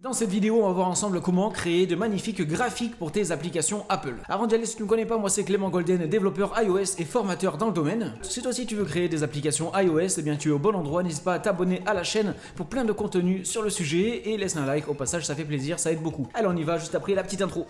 Dans cette vidéo, on va voir ensemble comment créer de magnifiques graphiques pour tes applications Apple. Avant d'y aller, si tu ne me connais pas, moi c'est Clément Golden, développeur iOS et formateur dans le domaine. Si toi aussi tu veux créer des applications iOS, eh bien tu es au bon endroit, n'hésite pas à t'abonner à la chaîne pour plein de contenu sur le sujet et laisse un like, au passage ça fait plaisir, ça aide beaucoup. Allez on y va juste après la petite intro.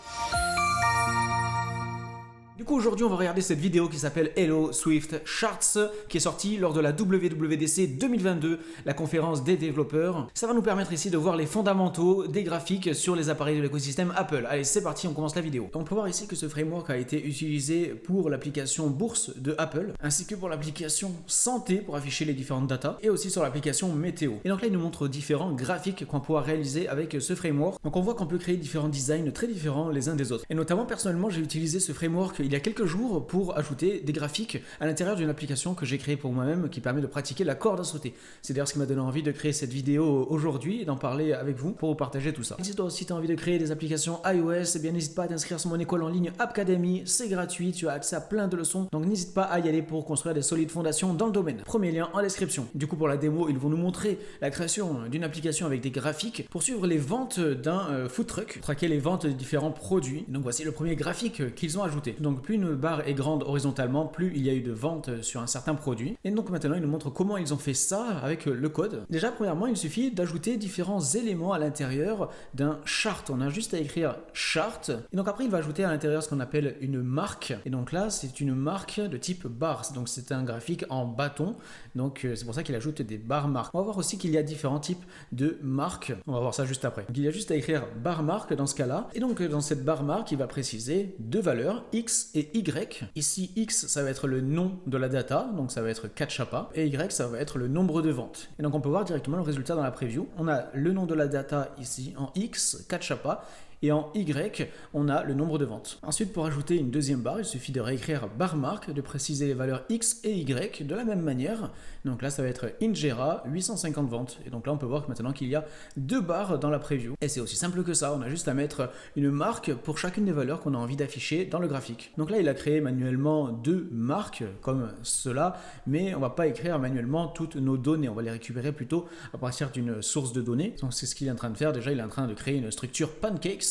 Du coup aujourd'hui on va regarder cette vidéo qui s'appelle Hello Swift Charts qui est sortie lors de la WWDC 2022, la conférence des développeurs. Ça va nous permettre ici de voir les fondamentaux des graphiques sur les appareils de l'écosystème Apple. Allez c'est parti, on commence la vidéo. On peut voir ici que ce framework a été utilisé pour l'application bourse de Apple ainsi que pour l'application santé pour afficher les différentes datas et aussi sur l'application météo. Et donc là il nous montre différents graphiques qu'on pourra réaliser avec ce framework. Donc on voit qu'on peut créer différents designs très différents les uns des autres. Et notamment personnellement j'ai utilisé ce framework il y a quelques jours pour ajouter des graphiques à l'intérieur d'une application que j'ai créée pour moi-même qui permet de pratiquer la corde à sauter. C'est d'ailleurs ce qui m'a donné envie de créer cette vidéo aujourd'hui et d'en parler avec vous pour vous partager tout ça. Et si toi aussi tu as envie de créer des applications iOS, eh bien n'hésite pas à t'inscrire sur mon école en ligne Appcademy, c'est gratuit, tu as accès à plein de leçons, donc n'hésite pas à y aller pour construire des solides fondations dans le domaine. Premier lien en description. Du coup pour la démo, ils vont nous montrer la création d'une application avec des graphiques pour suivre les ventes d'un food truck, traquer les ventes de différents produits. Donc voici le premier graphique qu'ils ont ajouté. Donc plus une barre est grande horizontalement, plus il y a eu de ventes sur un certain produit. Et donc maintenant ils nous montrent comment ils ont fait ça avec le code. Déjà premièrement il suffit d'ajouter différents éléments à l'intérieur d'un chart. On a juste à écrire chart et donc après il va ajouter à l'intérieur ce qu'on appelle une marque. Et donc là c'est une marque de type bar, donc c'est un graphique en bâton, donc c'est pour ça qu'il ajoute des barres marques. On va voir aussi qu'il y a différents types de marques, on va voir ça juste après. Donc il y a juste à écrire barre marque dans ce cas là, et donc dans cette barre marque il va préciser deux valeurs X et Y. Ici X ça va être le nom de la data, donc ça va être Catchapa, et Y ça va être le nombre de ventes. Et donc on peut voir directement le résultat dans la preview. On a le nom de la data ici en X, Catchapa, et en Y, on a le nombre de ventes. Ensuite, pour ajouter une deuxième barre, il suffit de réécrire barre marque, de préciser les valeurs X et Y de la même manière. Donc là, ça va être Ingera 850 ventes. Et donc là, on peut voir que maintenant qu'il y a deux barres dans la preview. Et c'est aussi simple que ça, on a juste à mettre une marque pour chacune des valeurs qu'on a envie d'afficher dans le graphique. Donc là, il a créé manuellement deux marques comme cela, mais on va pas écrire manuellement toutes nos données. On va les récupérer plutôt à partir d'une source de données. Donc c'est ce qu'il est en train de faire. Déjà, il est en train de créer une structure pancakes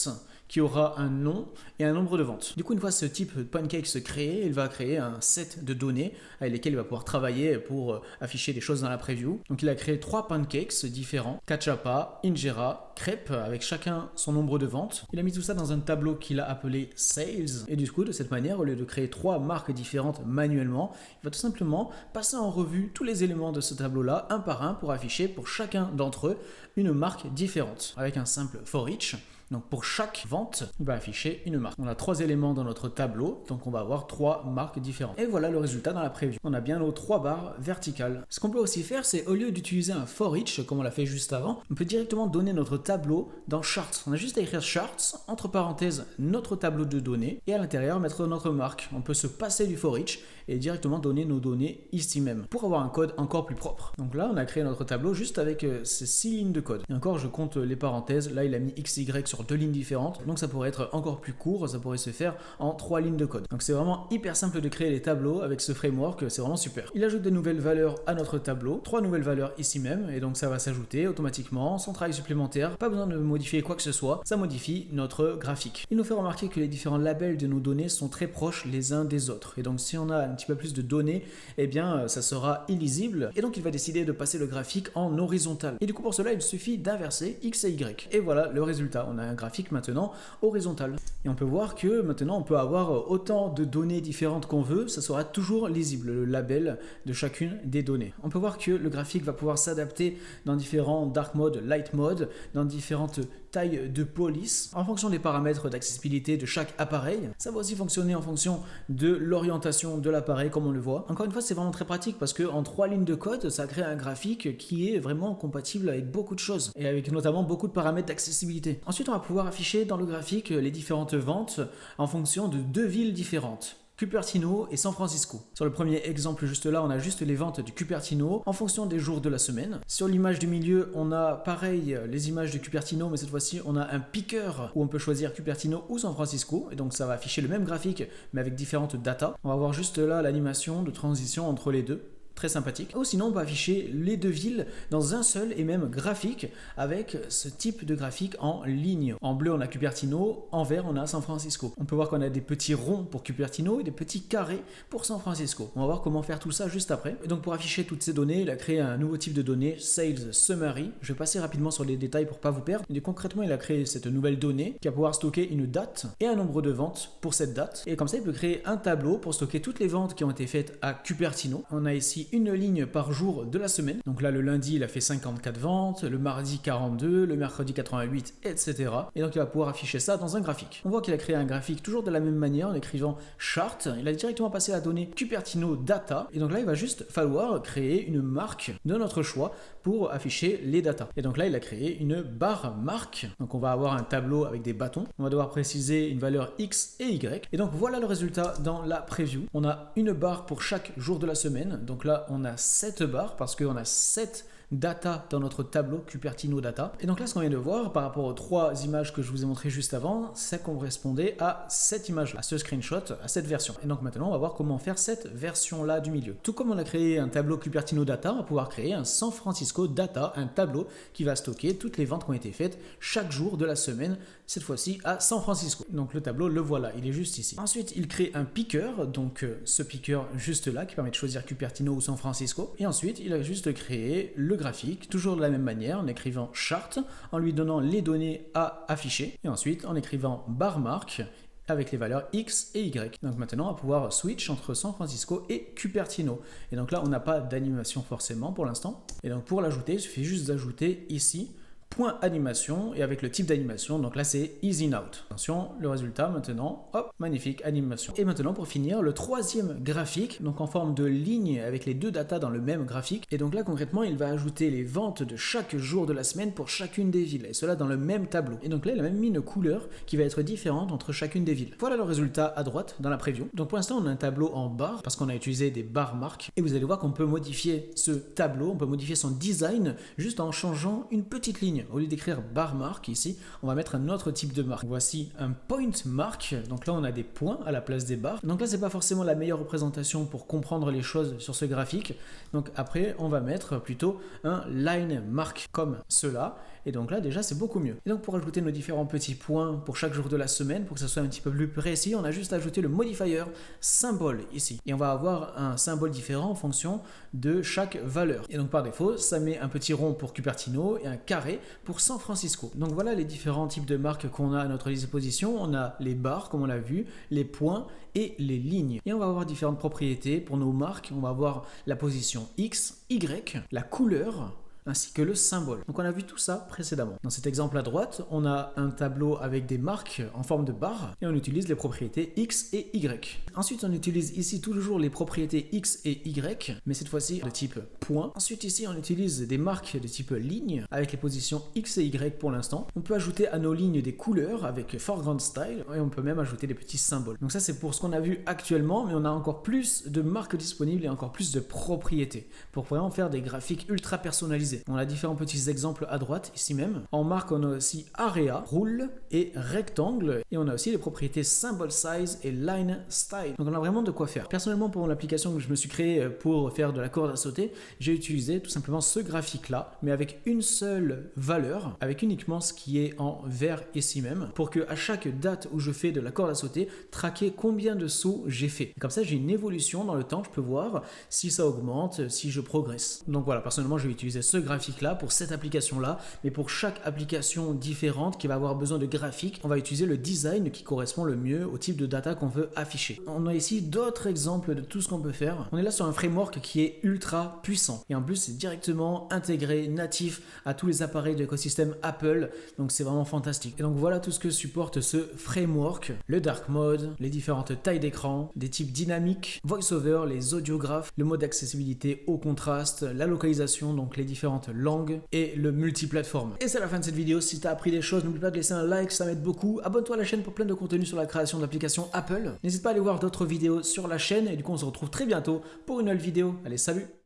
qui aura un nom et un nombre de ventes. Du coup, une fois ce type de pancakes créé, il va créer un set de données avec lesquelles il va pouvoir travailler pour afficher des choses dans la preview. Donc il a créé trois pancakes différents, Catchapa, Ingera, Crêpe, avec chacun son nombre de ventes. Il a mis tout ça dans un tableau qu'il a appelé Sales. Et du coup, de cette manière, au lieu de créer trois marques différentes manuellement, il va tout simplement passer en revue tous les éléments de ce tableau-là, un par un, pour afficher pour chacun d'entre eux une marque différente, avec un simple for each. Donc pour chaque vente, il va afficher une marque. On a trois éléments dans notre tableau, donc on va avoir trois marques différentes. Et voilà le résultat dans la preview. On a bien nos trois barres verticales. Ce qu'on peut aussi faire, c'est au lieu d'utiliser un for each, comme on l'a fait juste avant, on peut directement donner notre tableau dans Charts. On a juste à écrire Charts, entre parenthèses, notre tableau de données, et à l'intérieur mettre notre marque. On peut se passer du for each et directement donner nos données ici même, pour avoir un code encore plus propre. Donc là, on a créé notre tableau juste avec ces 6 lignes de code. Et encore, je compte les parenthèses. Là, il a mis XY sur deux lignes différentes, donc ça pourrait être encore plus court, ça pourrait se faire en 3 lignes de code. Donc c'est vraiment hyper simple de créer les tableaux avec ce framework, c'est vraiment super. Il ajoute des nouvelles valeurs à notre tableau, 3 nouvelles valeurs ici même, et donc ça va s'ajouter automatiquement, sans travail supplémentaire, pas besoin de modifier quoi que ce soit, ça modifie notre graphique. Il nous fait remarquer que les différents labels de nos données sont très proches les uns des autres, et donc si on a un petit peu plus de données, eh bien ça sera illisible, et donc il va décider de passer le graphique en horizontal. Et du coup pour cela, il suffit d'inverser X et Y. Et voilà le résultat, on a un graphique maintenant horizontal. Et on peut voir que maintenant on peut avoir autant de données différentes qu'on veut, ça sera toujours lisible, le label de chacune des données. On peut voir que le graphique va pouvoir s'adapter dans différents dark mode, light mode, dans différentes tailles de police, en fonction des paramètres d'accessibilité de chaque appareil. Ça va aussi fonctionner en fonction de l'orientation de l'appareil, comme on le voit. Encore une fois, c'est vraiment très pratique parce que en 3 lignes de code, ça crée un graphique qui est vraiment compatible avec beaucoup de choses et avec notamment beaucoup de paramètres d'accessibilité. Ensuite, on va pouvoir afficher dans le graphique les différentes ventes en fonction de 2 villes différentes. Cupertino et San Francisco. Sur le premier exemple juste là, on a juste les ventes du Cupertino en fonction des jours de la semaine. Sur l'image du milieu, on a pareil les images de Cupertino, mais cette fois-ci, on a un picker où on peut choisir Cupertino ou San Francisco. Et donc ça va afficher le même graphique, mais avec différentes datas. On va voir juste là l'animation de transition entre les deux. très sympathique. Ou sinon on peut afficher les deux villes dans un seul et même graphique avec ce type de graphique en ligne. En bleu on a Cupertino, en vert on a San Francisco. On peut voir qu'on a des petits ronds pour Cupertino et des petits carrés pour San Francisco. On va voir comment faire tout ça juste après. Et donc pour afficher toutes ces données, il a créé un nouveau type de données, Sales Summary. Je vais passer rapidement sur les détails pour pas vous perdre. Et concrètement il a créé cette nouvelle donnée qui va pouvoir stocker une date et un nombre de ventes pour cette date. Et comme ça il peut créer un tableau pour stocker toutes les ventes qui ont été faites à Cupertino. On a ici une ligne par jour de la semaine. Donc là le lundi il a fait 54 ventes, le mardi 42, le mercredi 88, etc. Et donc il va pouvoir afficher ça dans un graphique. On voit qu'il a créé un graphique toujours de la même manière en écrivant chart. Il a directement passé la donnée Cupertino data. Et donc là il va juste falloir créer une marque de notre choix pour afficher les datas. Et donc là il a créé une barre marque. Donc on va avoir un tableau avec des bâtons. On va devoir préciser une valeur X et Y. Et donc voilà le résultat dans la preview. On a une barre pour chaque jour de la semaine. Donc là on a 7 barres parce qu'on a 7 data dans notre tableau Cupertino data. Et donc là ce qu'on vient de voir par rapport aux 3 images que je vous ai montrées juste avant, ça correspondait à cette image, à ce screenshot, à cette version. Et donc maintenant on va voir comment faire cette version là du milieu. Tout comme on a créé un tableau Cupertino data, on va pouvoir créer un San Francisco data, un tableau qui va stocker toutes les ventes qui ont été faites chaque jour de la semaine, cette fois-ci à San Francisco. Donc le tableau, le voilà, il est juste ici. Ensuite il crée un picker, donc ce picker juste là qui permet de choisir Cupertino ou San Francisco. Et ensuite il a juste créé le graphique, toujours de la même manière, en écrivant chart, en lui donnant les données à afficher, et ensuite en écrivant bar marque avec les valeurs X et Y. Donc maintenant on va pouvoir switch entre San Francisco et Cupertino. Et donc là on n'a pas d'animation forcément pour l'instant. Et donc pour l'ajouter, il suffit juste d'ajouter ici point animation et avec le type d'animation, donc là c'est Easy Out. Attention, le résultat maintenant, hop, magnifique animation. Et maintenant pour finir, le troisième graphique, donc en forme de ligne avec les deux datas dans le même graphique. Et donc là concrètement, il va ajouter les ventes de chaque jour de la semaine pour chacune des villes, et cela dans le même tableau. Et donc là, il a même mis une couleur qui va être différente entre chacune des villes. Voilà le résultat à droite dans la preview. Donc pour l'instant, on a un tableau en barre parce qu'on a utilisé des barres marques. Et vous allez voir qu'on peut modifier ce tableau, on peut modifier son design juste en changeant une petite ligne. Au lieu d'écrire bar marque ici, on va mettre un autre type de marque. Voici un point mark. Donc là, on a des points à la place des barres. Donc là, c'est pas forcément la meilleure représentation pour comprendre les choses sur ce graphique. Donc après, on va mettre plutôt un line mark comme cela. Et donc là, déjà, c'est beaucoup mieux. Et donc pour ajouter nos différents petits points pour chaque jour de la semaine, pour que ça soit un petit peu plus précis, on a juste ajouté le modifier symbole ici. Et on va avoir un symbole différent en fonction de chaque valeur. Et donc par défaut, ça met un petit rond pour Cupertino et un carré pour San Francisco. Donc voilà les différents types de marques qu'on a à notre disposition. On a les barres, comme on l'a vu, les points et les lignes. Et on va avoir différentes propriétés pour nos marques. On va avoir la position X, Y, la couleur, ainsi que le symbole. Donc on a vu tout ça précédemment. Dans cet exemple à droite, on a un tableau avec des marques en forme de barre et on utilise les propriétés X et Y. Ensuite, on utilise ici toujours les propriétés X et Y, mais cette fois-ci de type point. Ensuite ici, on utilise des marques de type ligne avec les positions X et Y pour l'instant. On peut ajouter à nos lignes des couleurs avec foreground style et on peut même ajouter des petits symboles. Donc ça, c'est pour ce qu'on a vu actuellement, mais on a encore plus de marques disponibles et encore plus de propriétés pour vraiment faire des graphiques ultra personnalisés. On a différents petits exemples à droite, ici même. En marque, on a aussi area, rule et rectangle. Et on a aussi les propriétés symbol size et line style. Donc on a vraiment de quoi faire. Personnellement, pour l'application que je me suis créée pour faire de la corde à sauter, j'ai utilisé tout simplement ce graphique-là, mais avec une seule valeur, avec uniquement ce qui est en vert ici même, pour que à chaque date où je fais de la corde à sauter, traquer combien de sauts j'ai fait. Et comme ça, j'ai une évolution dans le temps. Je peux voir si ça augmente, si je progresse. Donc voilà, personnellement, j'ai utilisé ce graphique-là pour cette application-là, mais pour chaque application différente qui va avoir besoin de graphiques, on va utiliser le design qui correspond le mieux au type de data qu'on veut afficher. On a ici d'autres exemples de tout ce qu'on peut faire. On est là sur un framework qui est ultra puissant et en plus c'est directement intégré, natif à tous les appareils de l'écosystème Apple, donc c'est vraiment fantastique. Et donc voilà tout ce que supporte ce framework, le dark mode, les différentes tailles d'écran, des types dynamiques, voice-over, les audiographes, le mode d'accessibilité au contraste, la localisation, donc les différentes langues et le multiplateforme. Et c'est la fin de cette vidéo. Si tu as appris des choses, n'oublie pas de laisser un like, ça m'aide beaucoup. Abonne-toi à la chaîne pour plein de contenu sur la création d'applications Apple. N'hésite pas à aller voir d'autres vidéos sur la chaîne et du coup on se retrouve très bientôt pour une nouvelle vidéo. Allez, salut!